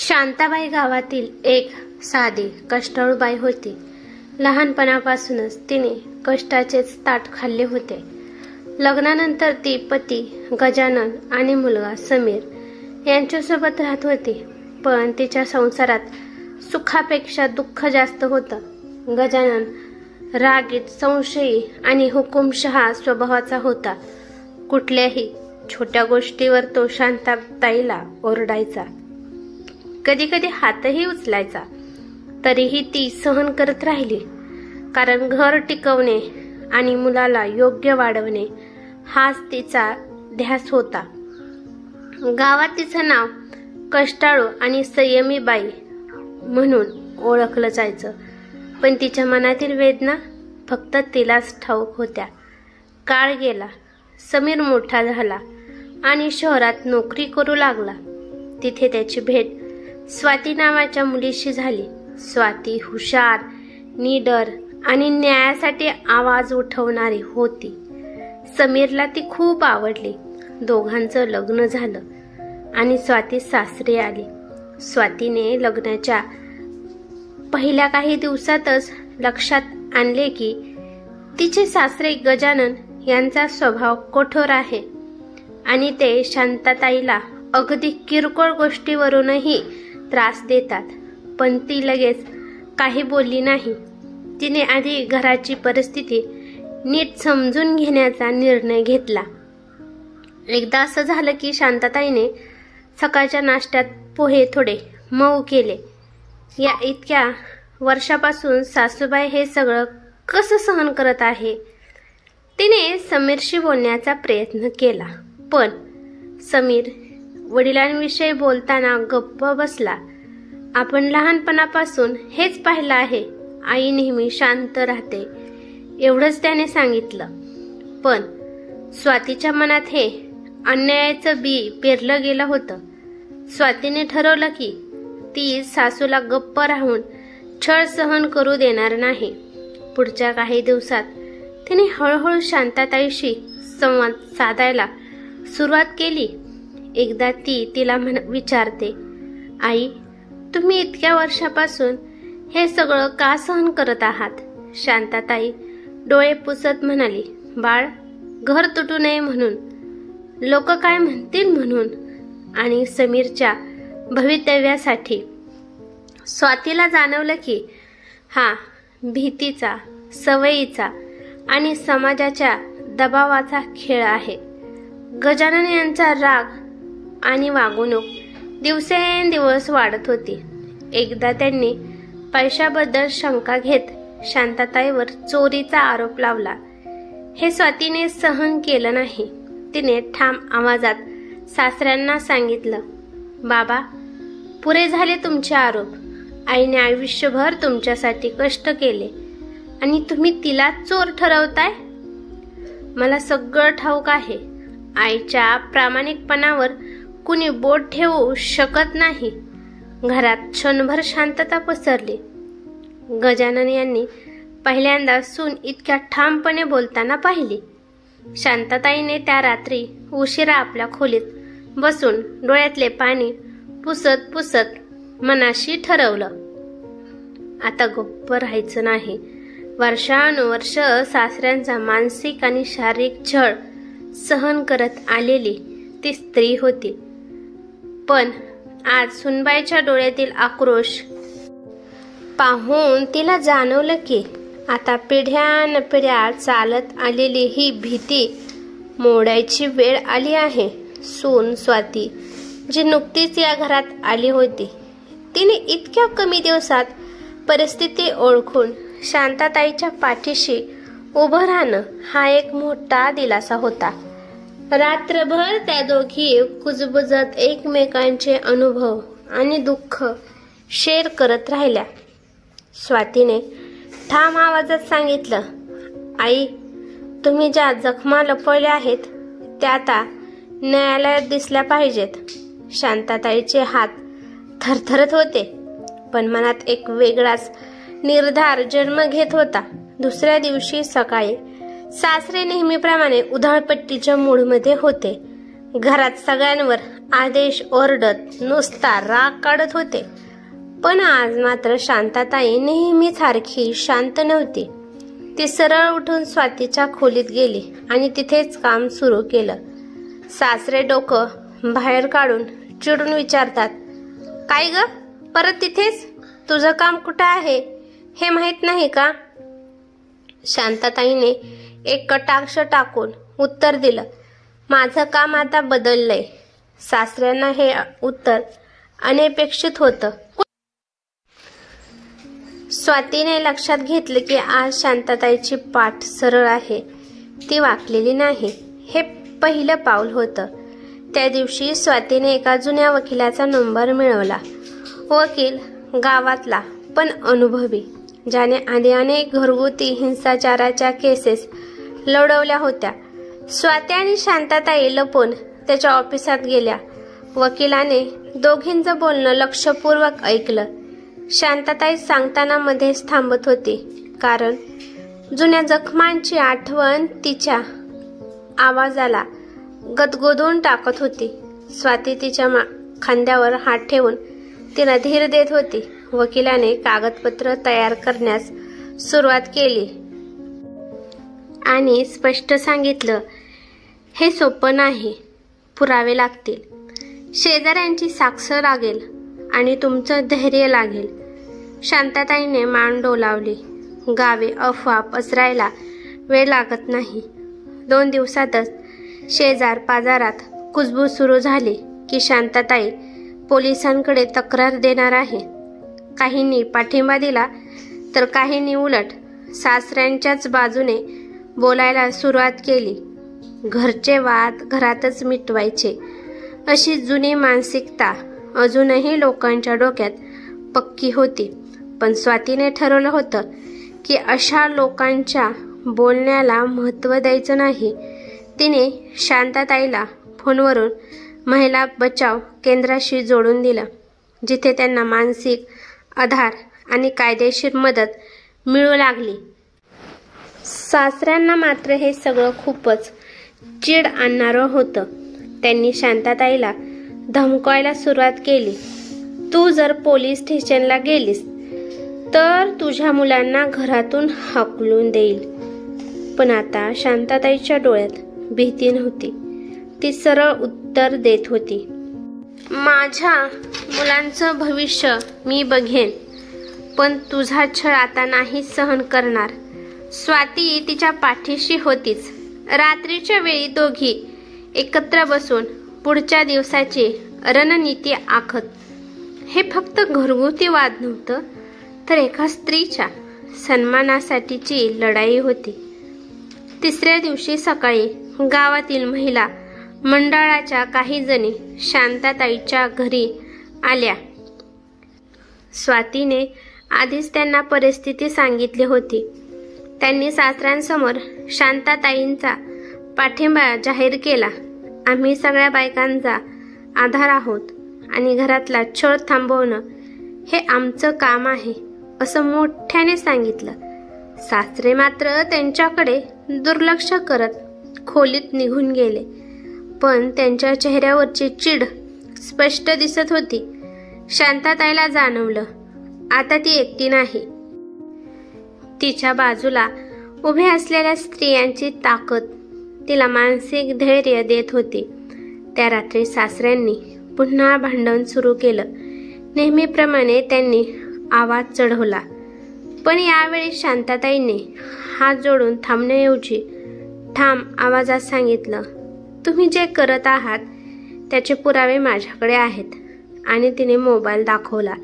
शांताबाई गावातील एक साधी कष्टाळू बाई होती. लहानपणापासूनच तिने कष्टाचेच ताट खाल्ले होते. लग्नानंतर ती पती गजानन आणि मुलगा समीर यांच्यासोबत राहत होती. पण तिच्या संसारात सुखापेक्षा दुःख जास्त होतं. गजानन रागीट, संशयी आणि हुकुमशहा स्वभावाचा होता. कुठल्याही छोट्या गोष्टीवर तो शांताताईला ओरडायचा, कधी कधी हातही उचलायचा. तरीही ती सहन करत राहिली, कारण घर टिकवणे आणि मुलाला योग्य वाढवणे हाच तिचा ध्यास होता. गावात तिचं नाव कष्टाळू आणि संयमी बाई म्हणून ओळखलं जायचं. पण तिच्या मनातील वेदना फक्त तिलाच ठाऊक होत्या. काळ गेला, समीर मोठा झाला आणि शहरात नोकरी करू लागला. तिथे त्याची भेट स्वाती नावाच्या मुलीशी झाली. स्वाती हुशार, निडर आणि न्यायासाठी आवाज उठवणारी होती. समीरला ती खूप आवडली. दोघांचं लग्न झालं आणि स्वाती सासरी आली. स्वातीने लग्नाच्या पहिल्या काही दिवसातच लक्षात आणले की तिचे सासरे गजानन यांचा स्वभाव कठोर आहे आणि ते शांताताईला अगदी किरकोळ गोष्टीवरूनही त्रास देतात. पण ती लगेच काही बोलली नाही. तिने आधी घराची परिस्थिती नीट समजून घेण्याचा निर्णय घेतला. एकदा असं झालं की शांताताईने सकाळच्या नाश्त्यात पोहे थोडे मऊ केले. या इतक्या वर्षापासून सासूबाई हे सगळं कसं सहन करत आहे? तिने समीरशी बोलण्याचा प्रयत्न केला, पण समीर वडिलांविषयी बोलताना गप्प बसला. आपण लहानपणापासून हेच पाहिलं आहे, आई नेहमी शांत राहते, एवढंच त्याने सांगितलं. पण स्वातीच्या मनात हे अन्यायाचं बी पेरलं गेलं होतं. स्वातीने ठरवलं की ती सासूला गप्प राहून छळ सहन करू देणार नाही. पुढच्या काही दिवसात तिने हळूहळू शांताताईशी संवाद साधायला सुरुवात केली. एकदा ती तिला विचारते, आई, तुम्ही इतक्या वर्षापासून हे सगळं का सहन करत आहात? शांताताई डोळे पुसत म्हणाली, बाळ, घर तुटू नये म्हणून, लोक काय म्हणतील म्हणून, आणि समीरच्या भवितव्यासाठी. स्वातीला जाणवलं की हा भीतीचा, सवयीचा आणि समाजाच्या दबावाचा खेळ आहे. गजानन यांचा राग आणि वागणूक दिवसेंदिवस वाढत होती. एकदा त्यांनी पैशाबद्दल शंका घेत शांताताईवर चोरीचा आरोप लावला. हे स्वातीने सहन केलं नाही. तिने ठाम आवाजात सासऱ्यांना सांगितलं, बाबा, पुरे झाले तुमचे आरोप. आईने आयुष्यभर तुमच्यासाठी कष्ट केले आणि तुम्ही तिला चोर ठरवताय? मला सगळं ठाऊक आहे. आईच्या प्रामाणिकपणावर कुणी बोट ठेवू शकत नाही. घरात क्षणभर शांतता पसरली. गजानन यांनी पहिल्यांदा सून इतक्या ठामपणे बोलताना पाहिली. शांताताईने त्या रात्री उशिरा आपल्या खोलीत बसून डोळ्यातले पाणी पुसत पुसत मनाशी ठरवलं, आता गप्प राहायचं नाही. वर्षानुवर्ष सासऱ्यांचा मानसिक आणि शारीरिक छळ सहन करत आलेली ती स्त्री होती. पण आज सुनबाईच्या डोळ्यातील आक्रोश पाहून तिला जाणवलं की आता पिढ्यानपिढ्या चालत आलेली ही भीती मोडायची वेळ आली आहे. सून स्वाती, जी नुकतीच या घरात आली होती, तिने इतक्या कमी दिवसात परिस्थिती ओळखून शांताताईच्या पाठीशी उभं राहणं हा एक मोठा दिलासा होता. रात्रभर त्या दोघी कुजबुजत एकमेकांचे अनुभव आणि दुःख शेअर करत राहिल्या. स्वातीने ठाम आवाजात सांगितलं, आई, तुम्ही ज्या जखमा लपवल्या आहेत त्या आता न्यायालयात दिसल्या पाहिजेत. शांताताईचे हात थरथरत होते, पण मनात एक वेगळाच निर्धार जन्म घेत होता. दुसऱ्या दिवशी सकाळी सासरे नेहमीप्रमाणे उधळपट्टीच्या मूडमध्ये होते. घरात सगळ्यांवर आदेश ओरडत नुसता राग काढत होते. पण आज मात्र शांताताई नेहमीसारखी शांत नव्हती. ती सरळ उठून स्वातीच्या खोलीत गेली आणि तिथेच काम सुरू केलं. सासरे डोकं बाहेर काढून चिडून विचारतात, काय ग, परत तिथेच? तुझं काम कुठं आहे हे माहित नाही का? शांताताईने एक कटाक्ष टाकून उत्तर दिलं, माझं काम आता बदललंय. सासऱ्यांना हे उत्तर अनपेक्षित होतं. स्वातीने लक्षात घेतलं की आज शांताताईची पाठ सरळ आहे, ती वाकलेली नाही. हे पहिलं पाऊल होतं. त्या दिवशी स्वातीने एका जुन्या वकिलाचा नंबर मिळवला. वकील गावातला पण अनुभवी, ज्याने आधी अनेक घरगुती हिंसाचाराच्या केसेस लढवल्या होत्या. स्वाती आणि शांताताई लपून त्याच्या ऑफिसात गेल्या. वकिलाने दोघींचं बोलणं लक्षपूर्वक ऐकलं. शांताताई सांगताना मध्येच थांबत होती, कारण जुन्या जखमांची आठवण तिच्या आवाजाला गदगदून टाकत होती. स्वाती तिच्या खांद्यावर हात ठेवून तिला धीर देत होती. वकिलाने कागदपत्र तयार करण्यास सुरुवात केली आणि स्पष्ट सांगितलं, हे सोपं नाही, पुरावे लागतील, शेजाऱ्यांची साक्ष लागेल आणि तुमचं धैर्य लागेल. शांताताईने मान डोलावली. गावी अफवा पसरायला वेळ लागत नाही. 2 दिवसातच शेजार पाजारात कुजबूज सुरू झाली की शांताताई पोलिसांकडे तक्रार देणार आहे. काहींनी पाठिंबा दिला तर काहींनी उलट सासऱ्यांच्याच बाजूने बोलायला सुरुवात केली. घरचे वाद घरातच मिटवायचे अशी जुनी मानसिकता अजूनही लोकांच्या डोक्यात पक्की होती. पण स्वातीने ठरवलं होतं की अशा लोकांच्या बोलण्याला महत्त्व द्यायचं नाही. तिने शांताताईला फोनवरून महिला बचाव केंद्राशी जोडून दिलं, जिथे त्यांना मानसिक आधार आणि कायदेशीर मदत मिळू लागली. सासऱ्यांना मात्र हे सगळं खूपच चीड आणणारं होतं. त्यांनी शांताताईला धमकावायला सुरुवात केली, तू जर पोलीस स्टेशनला गेलीस तर तुझ्या मुलांना घरातून हाकलून देईल. पण आता शांताताईच्या डोळ्यात भीती नव्हती. ती सरळ उत्तर देत होती, माझ्या मुलांचं भविष्य मी बघेन, पण तुझा छळ आता नाही सहन करणार. स्वाती तिच्या पाठीशी होतीच. रात्रीच्या वेळी दोघी एकत्र बसून पुढच्या दिवसाची रणनीती आखत. हे फक्त घरगुती वाद नव्हतं, तर एका स्त्रीच्या सन्मानासाठीची लढाई होती. 3ऱ्या दिवशी सकाळी गावातील महिला मंडळाच्या काही जणी शांताताईच्या घरी आल्या. स्वातीने आधीच त्यांना परिस्थिती सांगितली होती. त्यांनी सासऱ्यांसमोर शांताताईंचा पाठिंबा जाहीर केला. आम्ही सगळ्या बायकांचा आधार आहोत आणि घरातला छळ थांबवणं हे आमचं काम आहे, असं मोठ्याने सांगितलं. सासरे मात्र त्यांच्याकडे दुर्लक्ष करत खोलीत निघून गेले. पण त्यांच्या चेहऱ्यावरची चीड स्पष्ट दिसत होती. शांताताईला जाणवलं, आता ती एकटी नाही. तिच्या बाजूला उभे असलेल्या स्त्रियांची ताकद तिला मानसिक धैर्य देत होती. त्या रात्री सासऱ्यांनी पुन्हा भांडण सुरू केलं. नेहमीप्रमाणे त्यांनी आवाज चढवला. पण यावेळी शांताताईने हात जोडून थांबण्याऐवजी ठाम आवाजात सांगितलं, तुम्ही जे करत आहात त्याचे पुरावे माझ्याकडे आहेत. आणि तिने मोबाईल दाखवला,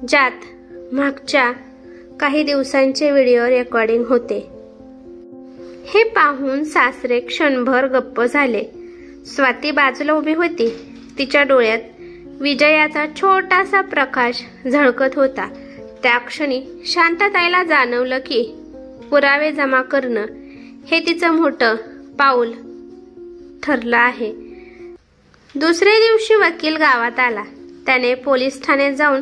ज्यात मागच्या काही दिवसांचे व्हिडिओ रेकॉर्डिंग होते. हे पाहून सासरे क्षणभर गप्प झाले. स्वाती बाजूला उभी होती. तिच्या डोळ्यात विजयाचा छोटासा प्रकाश झळकत होता. त्या क्षणी शांताताईला जाणवलं की पुरावे जमा करणं हे तिचं मोठं पाऊल ठरलं आहे. 2ऱ्या दिवशी वकील गावात आला. त्याने पोलीस ठाण्यात जाऊन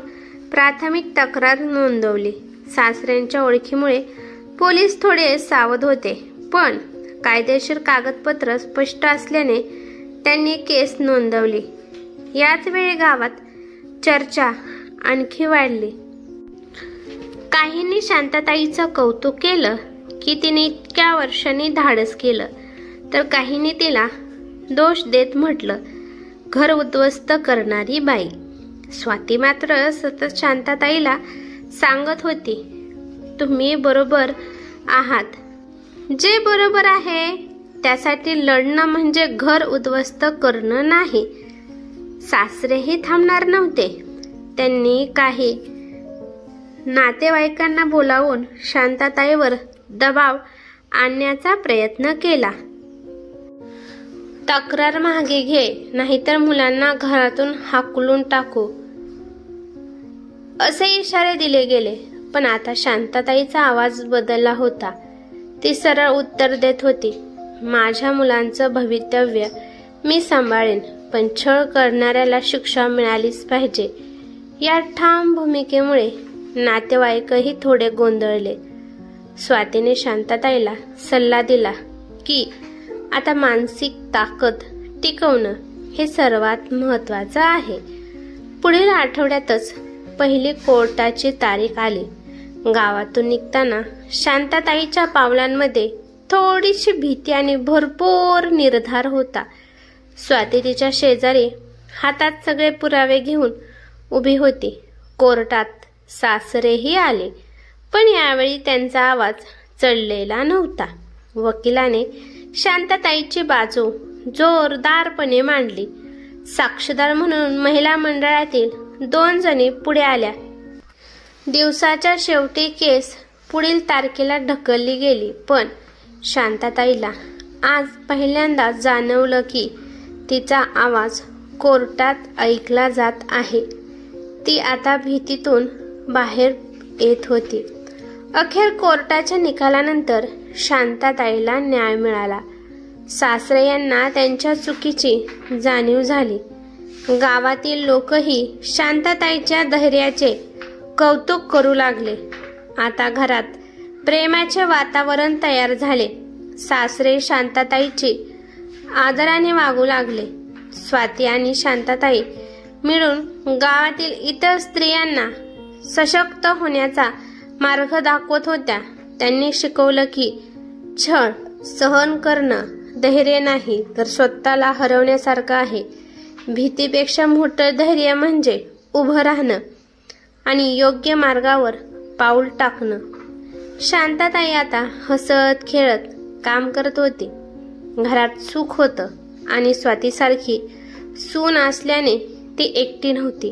प्राथमिक तक्रार नोंदवली. सासऱ्यांच्या ओळखीमुळे पोलीस थोडे सावध होते, पण कायदेशीर कागदपत्र स्पष्ट असल्याने त्यांनी केस नोंदवली. याच वेळी गावात चर्चा आणखी वाढली. काहींनी शांताताईचं कौतुक केलं की तिने इतक्या वर्षांनी धाडस केलं, तर काहींनी तिला दोष देत म्हटलं, घर उद्ध्वस्त करणारी बाई. स्वाती मात्र सतत शांताताईला सांगत होती, तुम्ही बरोबर आहात. जे बरोबर आहे त्यासाठी लढणं म्हणजे घर उद्ध्वस्त करणं नाही. सासरेही थांबणार नव्हते. त्यांनी काही नातेवाईकांना बोलावून शांताताईवर दबाव आणण्याचा प्रयत्न केला. तक्रार मागे घे, नाहीतर मुलांना घरातून हाकलून टाकू, असे इशारे दिले गेले. पण आता शांताताईचा आवाज बदलला होता. ती सरळ उत्तर देत होती, माझ्या मुलांचं भवितव्य मी सांभाळेन, पण छळ करणाऱ्याला शिक्षा मिळालीच पाहिजे. या ठाम भूमिकेमुळे नातेवाईकही थोडे गोंधळले. स्वातीने शांताताईला सल्ला दिला की आता मानसिक ताकद टिकवणं हे सर्वात महत्त्वाचं आहे. पुढील आठवड्यातच पहिली कोर्टाची तारीख आली. गावातून निघताना शांताताईच्या पावलांमध्ये थोडीशी भीती आणि भरपूर निर्धार होता. स्वाती तिच्या शेजारी हातात सगळे पुरावे घेऊन उभी होती. कोर्टात सासरेही आले, पण यावेळी त्यांचा आवाज चढलेला नव्हता. वकिलाने शांताताईची बाजू जोरदारपणे मांडली. साक्षीदार म्हणून महिला मंडळातील 2 जणी पुढे आल्या. दिवसाच्या शेवटी केस पुढील तारखेला ढकलली गेली. पण शांताताईला आज पहिल्यांदा जाणवलं की तिचा आवाज कोर्टात ऐकला जात आहे. ती आता भीतीतून बाहेर येत होती. अखेर कोर्टाच्या निकालानंतर शांताताईला न्याय मिळाला. सासरे यांना त्यांच्या चुकीची जाणीव झाली. गावातील लोकही शांताताईच्या धैर्याचे कौतुक करू लागले. आता घरात प्रेमाचे वातावरण तयार झाले. सासरे शांताताईची आदराने वागू लागले. स्वाती आणि शांताताई मिळून गावातील इतर स्त्रियांना सशक्त होण्याचा मार्ग दाखवत होत्या. त्यांनी शिकवलं की छळ सहन करणं धैर्य नाही, तर स्वतःला हरवण्यासारखं आहे. भीतीपेक्षा मोठं धैर्य म्हणजे उभं राहणं आणि योग्य मार्गावर पाऊल टाकणं. शांताताई आता हसत खेळत काम करत होती. घरात सुख होतं आणि स्वातीसारखी सून असल्याने ती एकटी नव्हती.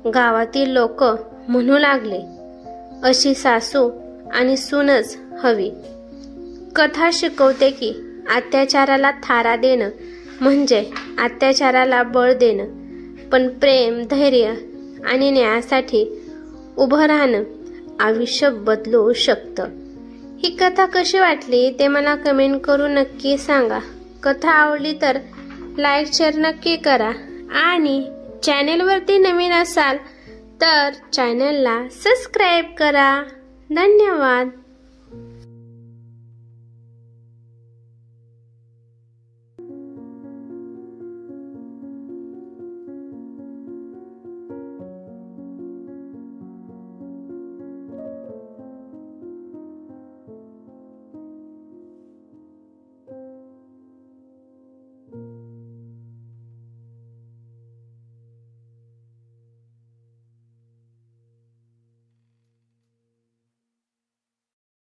गावातील लोक म्हणू लागले, अशी सासू आणि सूनच हवी. कथा शिकवते की अत्याचाराला थारा देणं म्हणजे अत्याचाराला बळ देणं, पण प्रेम, धैर्य आणि न्यायासाठी उभं राहणं आयुष्य बदलू शकतं. ही कथा कशी वाटली ते मला कमेंट करून नक्की सांगा. कथा आवडली तर लाईक शेअर नक्की करा आणि चॅनेलवरती नवीन असाल तर चॅनेलला सबस्क्राईब करा. धन्यवाद.